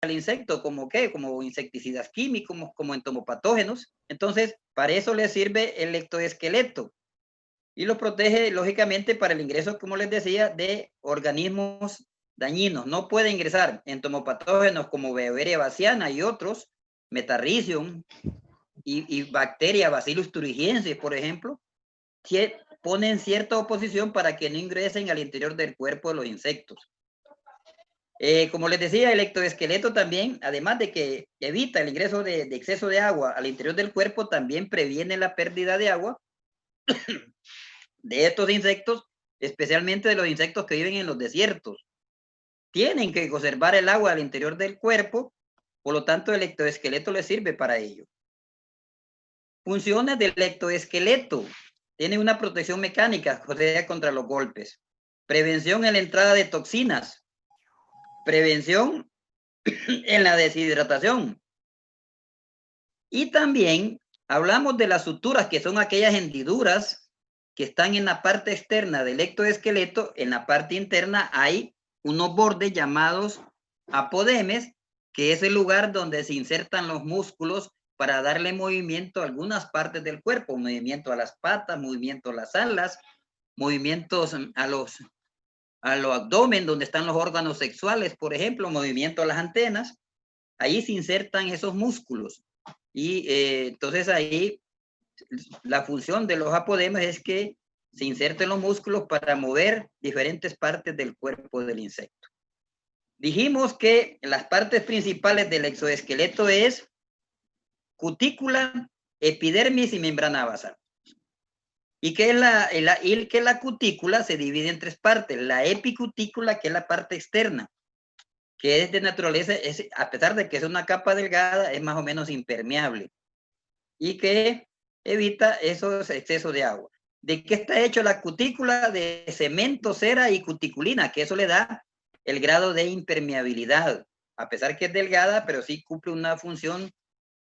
al insecto, ¿como qué? Como insecticidas químicos, como entomopatógenos. Entonces, para eso le sirve el ectoesqueleto. Y lo protege, lógicamente, para el ingreso, como les decía, de organismos dañinos. No puede ingresar entomopatógenos como Beauveria baciana y otros, Metarrhizium y bacteria Bacillus thuringiensis, por ejemplo, que ponen cierta oposición para que no ingresen al interior del cuerpo de los insectos. Como les decía, el ectoesqueleto también, además de que evita el ingreso de exceso de agua al interior del cuerpo, también previene la pérdida de agua de estos insectos, especialmente de los insectos que viven en los desiertos. Tienen que conservar el agua al interior del cuerpo, por lo tanto el ectoesqueleto les sirve para ello. Funciones del ectoesqueleto. Tiene una protección mecánica, o sea, contra los golpes. Prevención en la entrada de toxinas. Prevención en la deshidratación. Y también hablamos de las suturas, que son aquellas hendiduras que están en la parte externa del ectoesqueleto. En la parte interna hay unos bordes llamados apodemes, que es el lugar donde se insertan los músculos para darle movimiento a algunas partes del cuerpo, movimiento a las patas, movimiento a las alas, movimientos a los abdomen, donde están los órganos sexuales, por ejemplo, movimiento a las antenas. Ahí se insertan esos músculos. Y entonces ahí la función de los apodemes es que se inserten los músculos para mover diferentes partes del cuerpo del insecto. Dijimos que las partes principales del exoesqueleto es cutícula, epidermis y membrana basal. Y que la cutícula se divide en tres partes. La epicutícula, que es la parte externa, que es de naturaleza, a pesar de que es una capa delgada, es más o menos impermeable y que evita esos excesos de agua. ¿De qué está hecho la cutícula? De cemento, cera y cuticulina, que eso le da el grado de impermeabilidad, a pesar que es delgada, pero sí cumple una función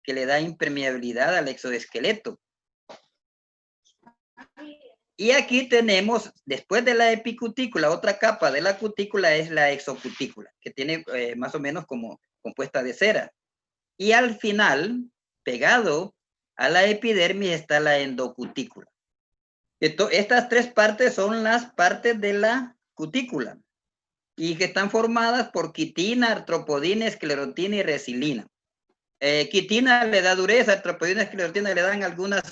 que le da impermeabilidad al exoesqueleto. Y aquí tenemos, después de la epicutícula, otra capa de la cutícula es la exocutícula, que tiene más o menos como compuesta de cera. Y al final, pegado a la epidermis, está la endocutícula. Estas tres partes son las partes de la cutícula y que están formadas por quitina, artropodina, esclerotina y resilina. Quitina le da dureza, artropodina y esclerotina le dan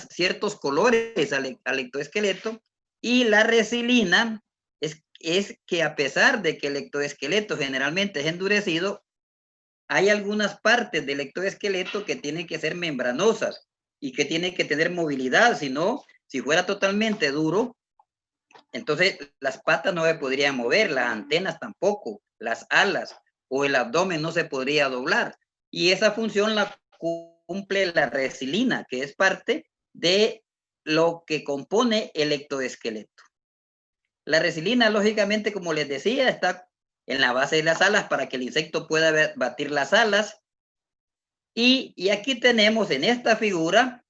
ciertos colores al ectoesqueleto, y la resilina es que a pesar de que el ectoesqueleto generalmente es endurecido, hay algunas partes del ectoesqueleto que tienen que ser membranosas y que tienen que tener movilidad, si fuera totalmente duro, entonces las patas no se podrían mover, las antenas tampoco, las alas o el abdomen no se podría doblar. Y esa función la cumple la resilina, que es parte de lo que compone el ectoesqueleto. La resilina, lógicamente, como les decía, está en la base de las alas para que el insecto pueda batir las alas. Y aquí tenemos en esta figura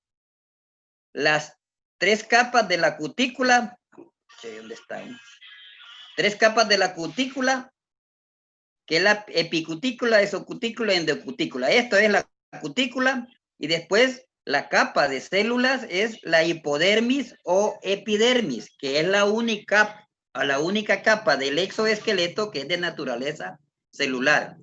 las tres capas de la cutícula. ¿Dónde están? Tres capas de la cutícula, que es la epicutícula, exocutícula y endocutícula. Esto es la cutícula, y después la capa de células es la hipodermis o epidermis, que es la única capa del exoesqueleto que es de naturaleza celular.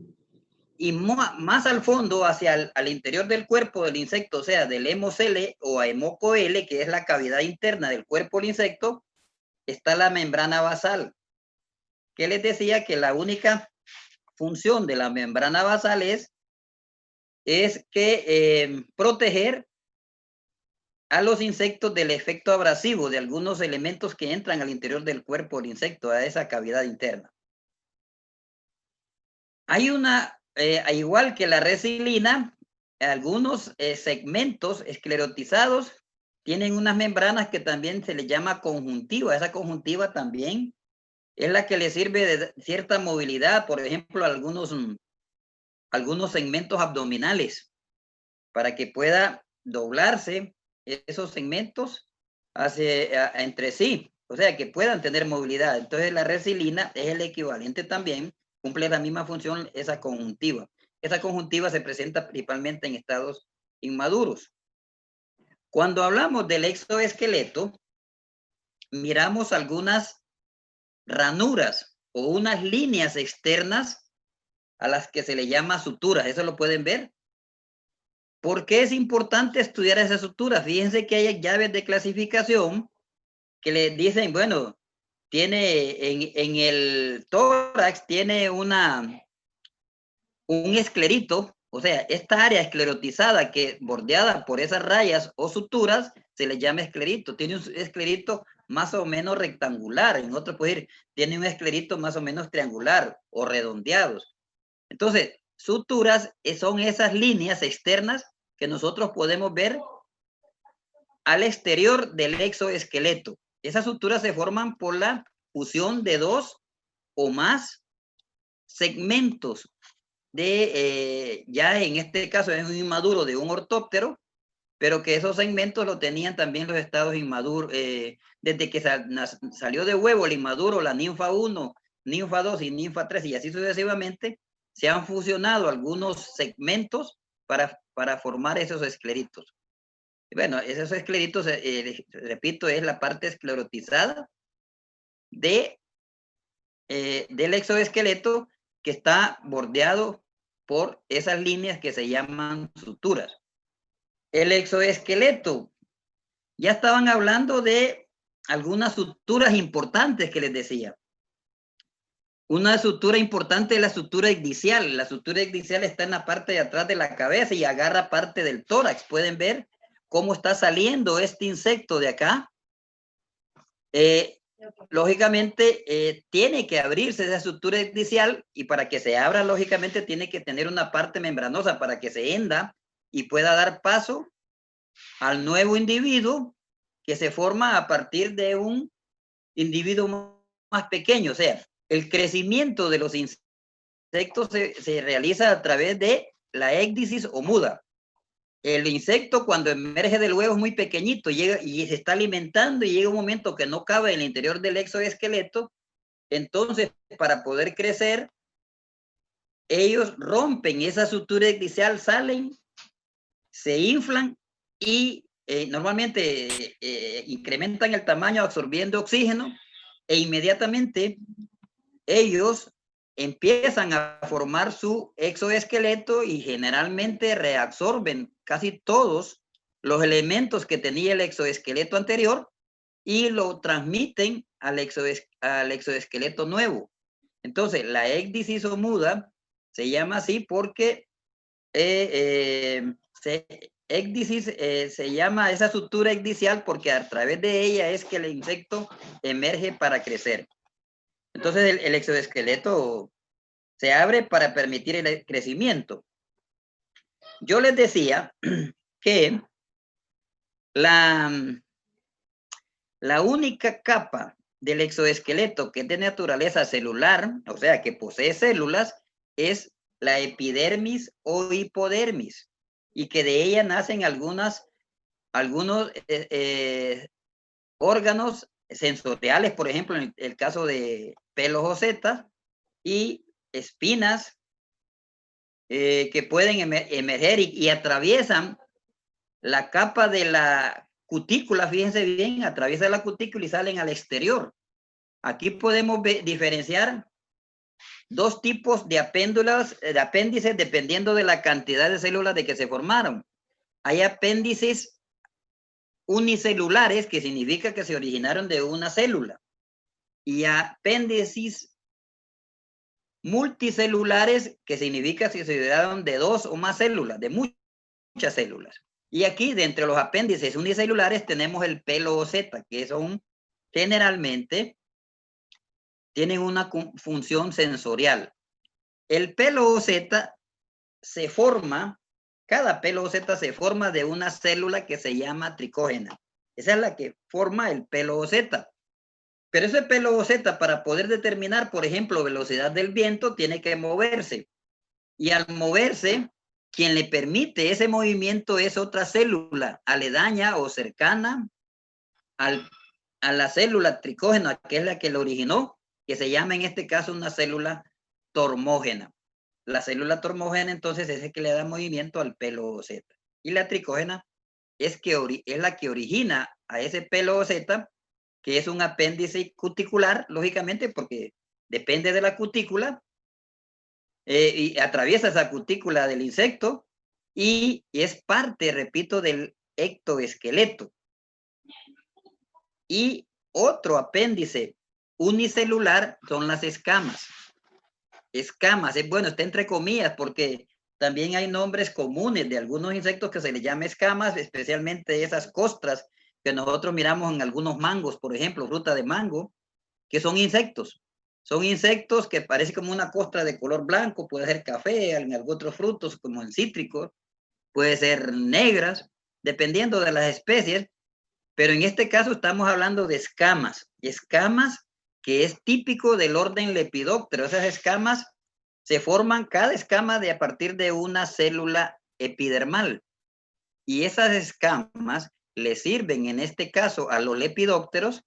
Y más al fondo, hacia al interior del cuerpo del insecto, o sea, del hemocele o hemocoele, que es la cavidad interna del cuerpo del insecto, está la membrana basal, que les decía que la única función de la membrana basal es que proteger a los insectos del efecto abrasivo de algunos elementos que entran al interior del cuerpo del insecto, a esa cavidad interna. Hay igual que la resilina, algunos segmentos esclerotizados tienen unas membranas que también se les llama conjuntiva. Esa conjuntiva también es la que le sirve de cierta movilidad, por ejemplo, algunos segmentos abdominales, para que pueda doblarse esos segmentos entre sí, o sea, que puedan tener movilidad. Entonces la resilina es el equivalente también, cumple la misma función esa conjuntiva. esa conjuntiva se presenta principalmente en estados inmaduros. Cuando hablamos del exoesqueleto, miramos algunas ranuras o unas líneas externas a las que se le llama suturas. Eso lo pueden ver. ¿Por qué es importante estudiar esas suturas? Fíjense que hay llaves de clasificación que le dicen, bueno, tiene en el tórax tiene un esclerito, o sea, esta área esclerotizada que bordeada por esas rayas o suturas se le llama esclerito. Tiene un esclerito más o menos rectangular, en otro puede ir, tiene un esclerito más o menos triangular o redondeados. Entonces, suturas son esas líneas externas que nosotros podemos ver al exterior del exoesqueleto. Esas suturas se forman por la fusión de dos o más segmentos de, ya en este caso es un inmaduro de un ortóptero, pero que esos segmentos lo tenían también los estados inmaduros, desde que salió de huevo el inmaduro, la ninfa 1, ninfa 2 y ninfa 3 y así sucesivamente, se han fusionado algunos segmentos para formar esos escleritos. Bueno, esos escleritos, repito, es la parte esclerotizada del exoesqueleto que está bordeado por esas líneas que se llaman suturas. El exoesqueleto, ya estaban hablando de algunas suturas importantes que les decía. Una sutura importante es la sutura icticial. La sutura icticial está en la parte de atrás de la cabeza y agarra parte del tórax. Pueden ver cómo está saliendo este insecto de acá. Lógicamente, tiene que abrirse esa sutura icticial y para que se abra, lógicamente, tiene que tener una parte membranosa para que se henda y pueda dar paso al nuevo individuo que se forma a partir de un individuo más pequeño. O sea, el crecimiento de los insectos se realiza a través de la écdisis o muda. El insecto cuando emerge del huevo es muy pequeñito, llega y se está alimentando y llega un momento que no cabe en el interior del exoesqueleto. Entonces, para poder crecer, ellos rompen esa sutura ecdicial, salen, se inflan y normalmente incrementan el tamaño absorbiendo oxígeno e inmediatamente ellos empiezan a formar su exoesqueleto y generalmente reabsorben casi todos los elementos que tenía el exoesqueleto anterior y lo transmiten al exoesqueleto nuevo. Entonces, la ecdisis o muda se llama así porque ecdisis se llama esa sutura ecdicial porque a través de ella es que el insecto emerge para crecer. Entonces el exoesqueleto se abre para permitir el crecimiento. Yo les decía que la única capa del exoesqueleto que es de naturaleza celular, o sea, que posee células, es la epidermis o hipodermis, y que de ella nacen algunos órganos sensoriales, por ejemplo, en el caso de pelos o setas, y espinas que pueden emerger y atraviesan la capa de la cutícula, fíjense bien, atraviesa la cutícula y salen al exterior. Aquí podemos diferenciar dos tipos de apéndices dependiendo de la cantidad de células de que se formaron. Hay apéndices unicelulares, que significa que se originaron de una célula, y apéndices multicelulares, que significa que se originaron de dos o más células, de muchas células. Y aquí, de entre los apéndices unicelulares, tenemos el pelo o seta, que son generalmente tienen una función sensorial. El pelo o seta se forma, cada pelo o seta se forma de una célula que se llama tricógena. Esa es la que forma el pelo o seta. Pero ese pelo o seta, para poder determinar, por ejemplo, velocidad del viento, tiene que moverse. Y al moverse, quien le permite ese movimiento es otra célula aledaña o cercana a la célula tricógena, que es la que lo originó, que se llama en este caso una célula tormógena. La célula termógena entonces es el que le da movimiento al pelo Z. Y la tricógena es la que origina a ese pelo Z, que es un apéndice cuticular, lógicamente, porque depende de la cutícula, y atraviesa esa cutícula del insecto, y es parte, repito, del ectoesqueleto. Y otro apéndice unicelular son las escamas. Escamas, bueno, está entre comillas, porque también hay nombres comunes de algunos insectos que se les llama escamas, especialmente esas costras que nosotros miramos en algunos mangos, por ejemplo, fruta de mango, que son insectos. Son insectos que parece como una costra de color blanco, puede ser café, en algunos otros frutos, como en cítricos, puede ser negras, dependiendo de las especies, pero en este caso estamos hablando de escamas, escamas que es típico del orden Lepidóptero. Esas escamas se forman cada escama a partir de una célula epidermal. Y esas escamas le sirven en este caso a los lepidópteros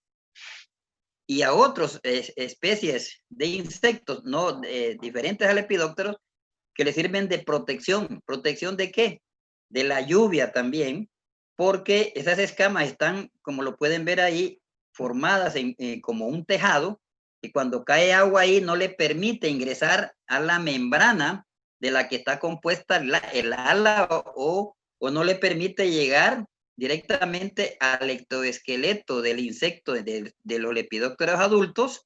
y a otras especies de insectos no diferentes a lepidópteros, que le sirven de protección. ¿Protección de qué? De la lluvia también, porque esas escamas están, como lo pueden ver ahí, formadas como un tejado, y cuando cae agua ahí no le permite ingresar a la membrana de la que está compuesta el ala, o no le permite llegar directamente al ectoesqueleto del insecto, de los lepidópteros adultos,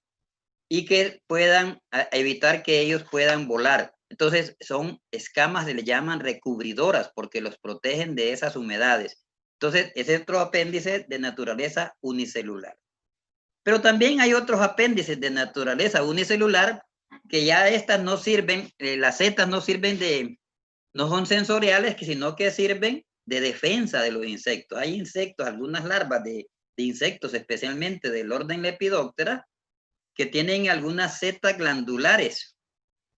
y que puedan evitar que ellos puedan volar. Entonces son escamas, se le llaman recubridoras, porque los protegen de esas humedades. Entonces ese es otro apéndice de naturaleza unicelular. Pero también hay otros apéndices de naturaleza unicelular que ya estas no sirven, las setas no sirven no son sensoriales, sino que sirven de defensa de los insectos. Hay insectos, algunas larvas de insectos, especialmente del orden Lepidóptera, que tienen algunas setas glandulares.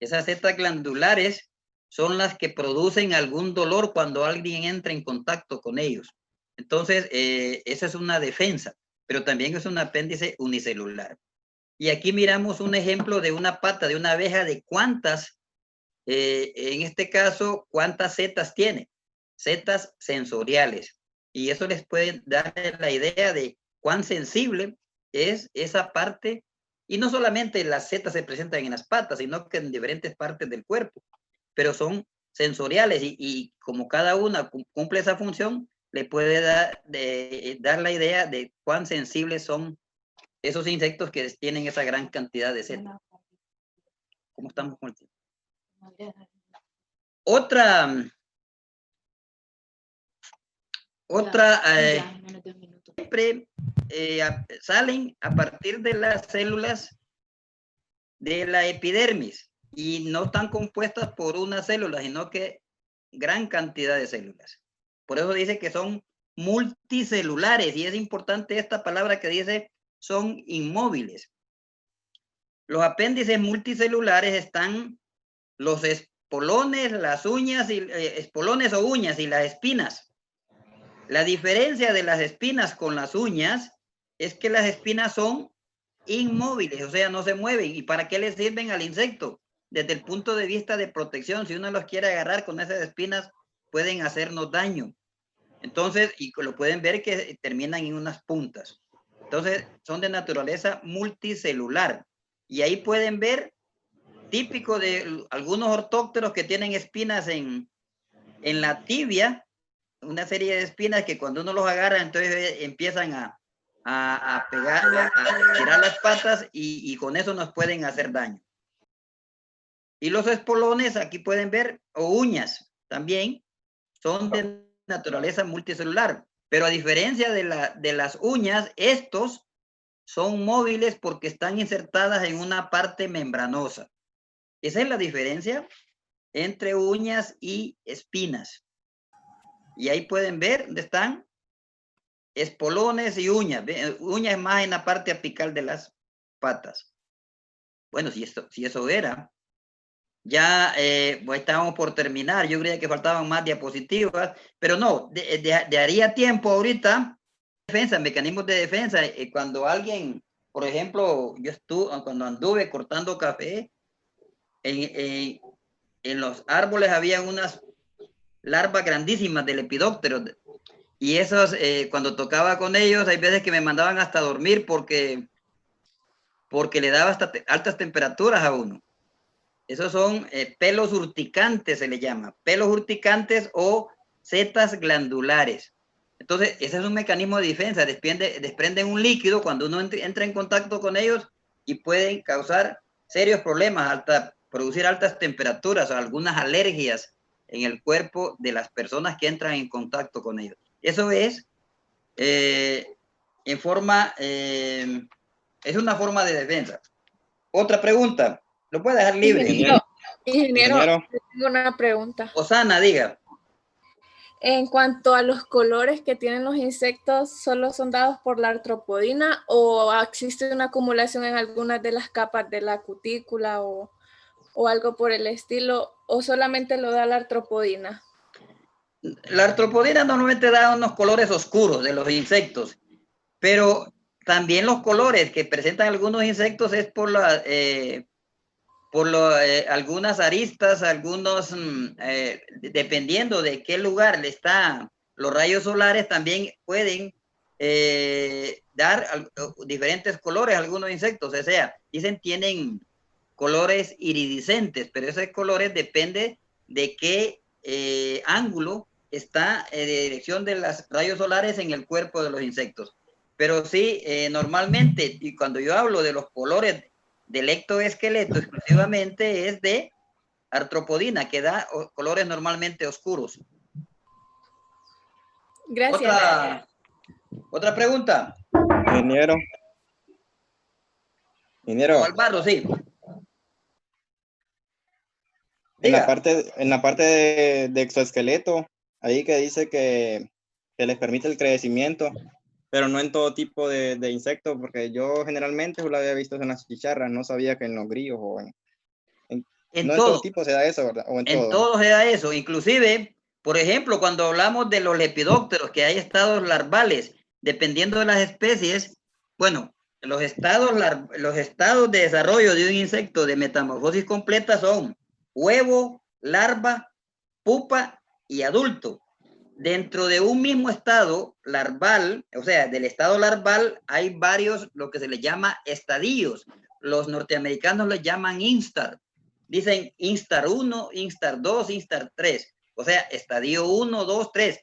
Esas setas glandulares son las que producen algún dolor cuando alguien entra en contacto con ellos. Entonces, esa es una defensa, pero también es un apéndice unicelular. Y aquí miramos un ejemplo de una pata de una abeja, de cuántas, en este caso, cuántas setas tiene. Setas sensoriales. Y eso les puede dar la idea de cuán sensible es esa parte. Y no solamente las setas se presentan en las patas, sino que en diferentes partes del cuerpo, pero son sensoriales, y como cada una cumple esa función, le puede dar la idea de cuán sensibles son esos insectos que tienen esa gran cantidad de setas. ¿Cómo estamos con el tiempo? Otra siempre salen a partir de las células de la epidermis, y no están compuestas por una célula, sino que gran cantidad de células. Por eso dice que son multicelulares, y es importante esta palabra que dice son inmóviles. Los apéndices multicelulares están los espolones, las uñas, espolones o uñas, y las espinas. La diferencia de las espinas con las uñas es que las espinas son inmóviles, o sea, no se mueven. ¿Y para qué le sirven al insecto? Desde el punto de vista de protección, si uno los quiere agarrar con esas espinas, pueden hacernos daño. Entonces, y lo pueden ver que terminan en unas puntas. Entonces, son de naturaleza multicelular. Y ahí pueden ver, típico de algunos ortópteros que tienen espinas en la tibia, una serie de espinas que cuando uno los agarra, entonces empiezan a pegar, a tirar las patas, y con eso nos pueden hacer daño. Y los espolones, aquí pueden ver, o uñas también, son de naturaleza multicelular, pero a diferencia de las uñas, estos son móviles porque están insertadas en una parte membranosa. Esa es la diferencia entre uñas y espinas. Y ahí pueden ver dónde están espolones y uñas. Uñas más en la parte apical de las patas. Bueno, si eso era. Ya pues estábamos por terminar. Yo creía que faltaban más diapositivas, pero no, daría tiempo ahorita. Defensa, mecanismos de defensa. Cuando alguien, por ejemplo, cuando anduve cortando café, en los árboles había unas larvas grandísimas de lepidópteros. Y esos, cuando tocaba con ellos, hay veces que me mandaban hasta dormir porque le daba hasta altas temperaturas a uno. Esos son pelos urticantes, se le llama. Pelos urticantes o setas glandulares. Entonces, ese es un mecanismo de defensa. Desprenden un líquido cuando uno entra en contacto con ellos y pueden causar serios problemas, producir altas temperaturas o algunas alergias en el cuerpo de las personas que entran en contacto con ellos. Eso es es una forma de defensa. Otra pregunta. Lo puede dejar libre. Ingeniero, tengo una pregunta. Osana, diga. En cuanto a los colores que tienen los insectos, ¿solo son dados por la artropodina o existe una acumulación en algunas de las capas de la cutícula o algo por el estilo, o solamente lo da la artropodina? La artropodina normalmente da unos colores oscuros de los insectos, pero también los colores que presentan algunos insectos es por algunas aristas, dependiendo de qué lugar está, los rayos solares también pueden dar diferentes colores a algunos insectos. O sea, dicen tienen colores iridiscentes, pero esos colores depende de qué ángulo está de dirección de los rayos solares en el cuerpo de los insectos. Pero sí, normalmente, y cuando yo hablo de los colores del ectoesqueleto, exclusivamente es de artropodina, que da colores normalmente oscuros. Gracias. ¿Otra pregunta? Ingeniero. Alvaro, sí. En la parte de exoesqueleto, ahí que dice que les permite el crecimiento, pero no en todo tipo de insectos, porque yo generalmente lo había visto en las chicharras, no sabía que en los grillos o en todo tipo se da eso, ¿verdad? O en todo se da eso, inclusive, por ejemplo, cuando hablamos de los lepidópteros, que hay estados larvales, dependiendo de las especies, bueno, los estados de desarrollo de un insecto de metamorfosis completa son huevo, larva, pupa y adulto. Dentro de un mismo estado larval, o sea, del estado larval, hay varios, lo que se le llama estadios. Los norteamericanos les llaman instar. Dicen instar 1, instar 2, instar 3. O sea, estadio 1, 2, 3.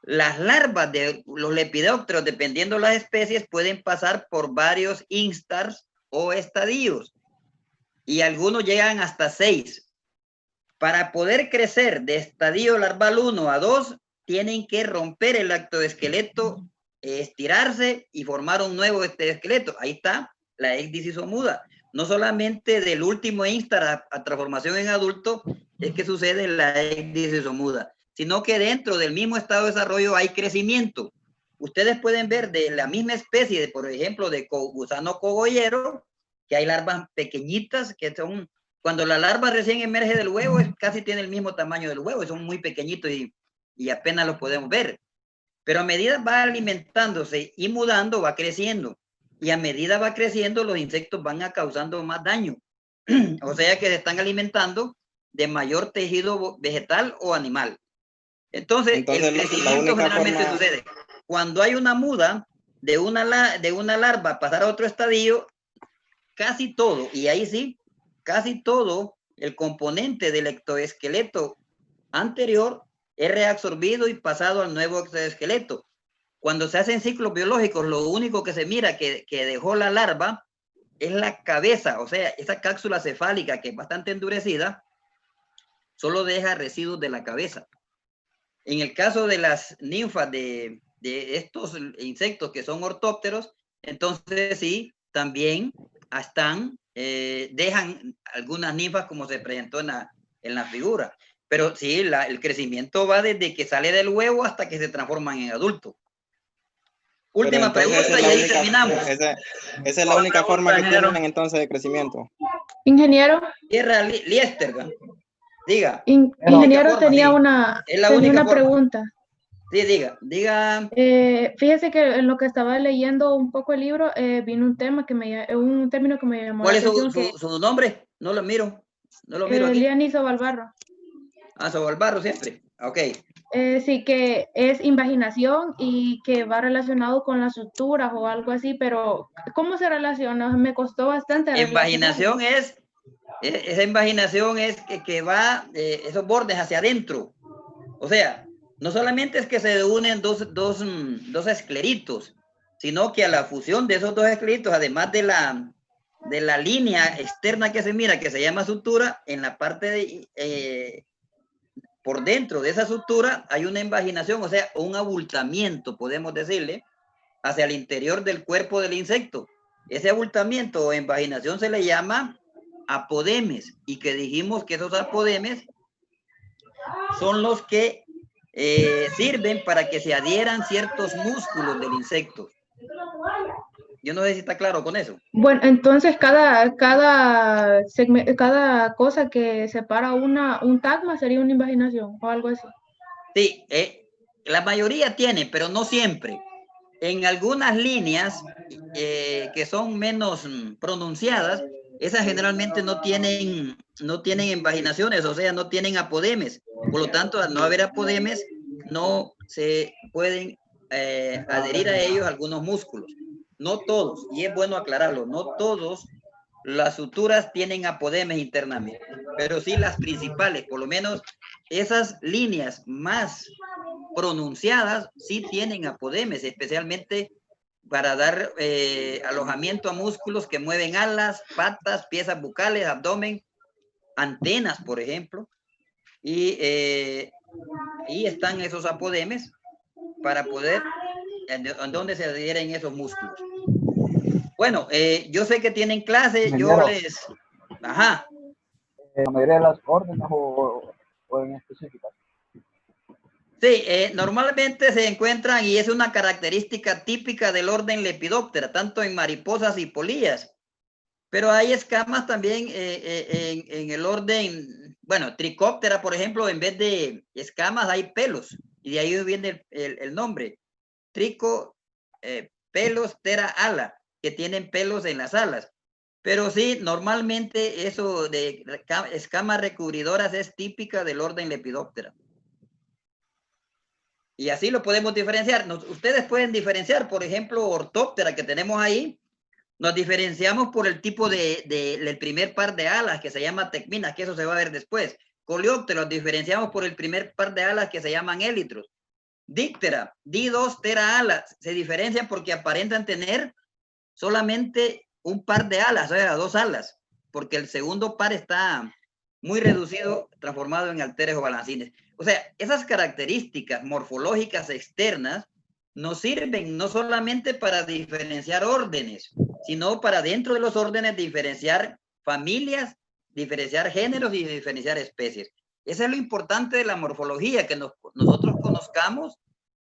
Las larvas de los lepidópteros, dependiendo de las especies, pueden pasar por varios instars o estadios. Y algunos llegan hasta 6. Para poder crecer de estadio larval 1 a 2, tienen que romper el ectoesqueleto, estirarse y formar un nuevo esqueleto. Ahí está la ecdicisomuda. No solamente del último instar a transformación en adulto es que sucede la ecdicisomuda, sino que dentro del mismo estado de desarrollo hay crecimiento. Ustedes pueden ver de la misma especie, por ejemplo, de gusano cogollero, que hay larvas pequeñitas que son, cuando la larva recién emerge del huevo, casi tiene el mismo tamaño del huevo, son muy pequeñitos y apenas los podemos ver. Pero a medida va alimentándose y mudando, va creciendo. Y a medida va creciendo, los insectos van causando más daño. O sea que se están alimentando de mayor tejido vegetal o animal. Entonces el crecimiento generalmente sucede cuando hay una muda de una larva a pasar a otro estadio, casi todo, y ahí sí, casi todo el componente del ectoesqueleto anterior es reabsorbido y pasado al nuevo exoesqueleto. Cuando se hacen ciclos biológicos, lo único que se mira que dejó la larva es la cabeza, o sea, esa cápsula cefálica que es bastante endurecida, solo deja residuos de la cabeza. En el caso de las ninfas de estos insectos que son ortópteros, entonces sí, también dejan algunas ninfas como se presentó en la figura. Pero sí, el crecimiento va desde que sale del huevo hasta que se transforman en adulto. Última pregunta y ahí terminamos. Esa es la única forma que tienen entonces de crecimiento. Ingeniero. Tierra Liester, diga. Ingeniero, tenía una pregunta. Sí, diga. Fíjese que en lo que estaba leyendo un poco el libro, vino un término que me llamó la atención. ¿Cuál es su nombre? No lo miro. No lo miro aquí. Liani Sobalbarro. Ah, Sobalbarro siempre. Ok. Sí, que es invaginación y que va relacionado con las suturas o algo así, pero ¿cómo se relaciona? Me costó bastante Invaginación esa invaginación es que va esos bordes hacia adentro. O sea, no solamente es que se unen dos escleritos, sino que a la fusión de esos dos escleritos, además de la línea externa que se mira, que se llama sutura, en la parte por dentro de esa sutura hay una invaginación, o sea, un abultamiento, podemos decirle, hacia el interior del cuerpo del insecto. Ese abultamiento o invaginación se le llama apodemes, y que dijimos que esos apodemes son los que sirven para que se adhieran ciertos músculos del insecto. Yo no sé si está claro con eso. Bueno, entonces cada cosa que separa un tagma sería una invaginación o algo así. Sí, la mayoría tiene, pero no siempre. En algunas líneas que son menos pronunciadas, esas generalmente no tienen invaginaciones, o sea, no tienen apodemes. Por lo tanto, al no haber apodemes, no se pueden adherir a ellos algunos músculos. No todos, y es bueno aclararlo, no todos las suturas tienen apodemes internamente, pero sí las principales, por lo menos esas líneas más pronunciadas sí tienen apodemes, especialmente para dar alojamiento a músculos que mueven alas, patas, piezas bucales, abdomen, antenas, por ejemplo, y están esos apodemes para poder en donde se adhieren esos músculos. Bueno, yo sé que tienen clase, yo les... Ajá. La mayoría de las órdenes o en específicas. Sí, normalmente se encuentran, y es una característica típica del orden Lepidoptera, tanto en mariposas y polillas, pero hay escamas también en el orden, bueno, Tricóptera, por ejemplo, en vez de escamas hay pelos, y de ahí viene el nombre, trico, pelos, tera, ala, que tienen pelos en las alas. Pero sí, normalmente eso de escamas recubridoras es típica del orden Lepidoptera. Y así lo podemos diferenciar. Ustedes pueden diferenciar, por ejemplo, Ortóptera que tenemos ahí, nos diferenciamos por el tipo del primer par de alas que se llama tecminas, que eso se va a ver después. Coleóptera, nos diferenciamos por el primer par de alas que se llaman élitros. Díptera, di2 tera alas, se diferencian porque aparentan tener solamente un par de alas, o sea, dos alas, porque el segundo par está muy reducido, transformado en halteres o balancines. O sea, esas características morfológicas externas nos sirven no solamente para diferenciar órdenes, sino para dentro de los órdenes diferenciar familias, diferenciar géneros y diferenciar especies. Eso es lo importante de la morfología, que nosotros conozcamos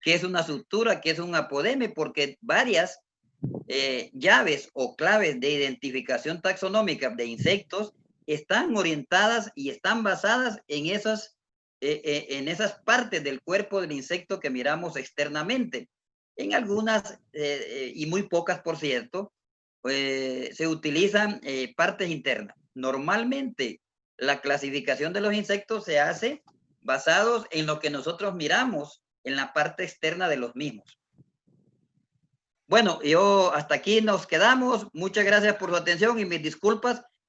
qué es una sutura, qué es un apodeme, porque varias llaves o claves de identificación taxonómica de insectos están orientadas y están basadas en esas partes del cuerpo del insecto que miramos externamente. En algunas, y muy pocas por cierto, se utilizan partes internas. Normalmente la clasificación de los insectos se hace basados en lo que nosotros miramos en la parte externa de los mismos. Bueno, hasta aquí nos quedamos. Muchas gracias por su atención y mis disculpas